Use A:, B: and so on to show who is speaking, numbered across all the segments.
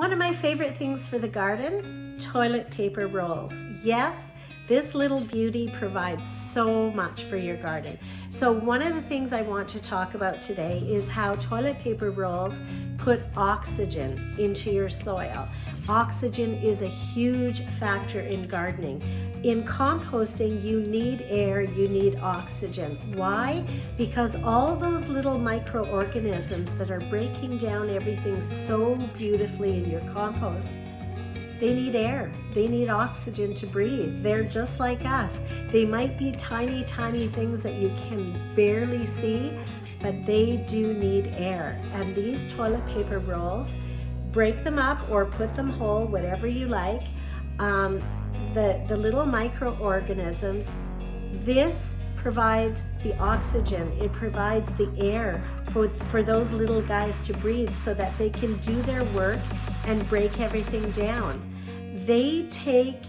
A: One of my favorite things for the garden, toilet paper rolls. Yes, this little beauty provides so much for your garden. So one of the things I want to talk about today is how toilet paper rolls put oxygen into your soil. Oxygen is a huge factor in gardening. In composting, you need air, you need oxygen. Why? Because all those little microorganisms that are breaking down everything so beautifully in your compost, they need air, they need oxygen to breathe. They're just like us. They might be tiny, tiny things that you can barely see, but they do need air. And these toilet paper rolls, break them up or put them whole, whatever you like. The little microorganisms, this provides the oxygen, it provides the air for those little guys to breathe so that they can do their work and break everything down. They take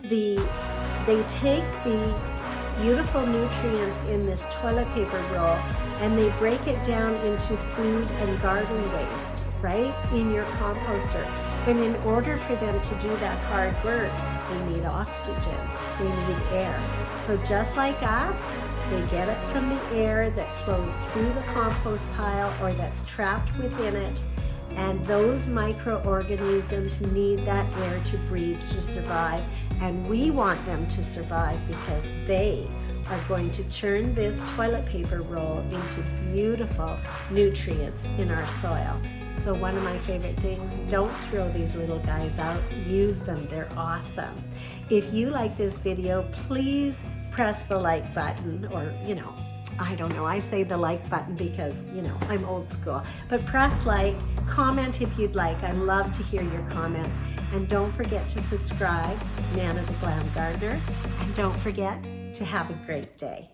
A: the beautiful nutrients in this toilet paper roll and they break it down into food and garden waste, right, in your composter. But in order for them to do that hard work, they need oxygen, they need air. So just like us, they get it from the air that flows through the compost pile or that's trapped within it. And those microorganisms need that air to breathe, to survive. And we want them to survive because they are going to turn this toilet paper roll into beautiful nutrients in our soil. So one of my favorite things, don't throw these little guys out, use them, they're awesome. If you like this video, please press the like button, or I don't know, I say the like button because, I'm old school. But press like, comment if you'd like. I love to hear your comments. And don't forget to subscribe, Nana the Glam Gardener. And don't forget to have a great day.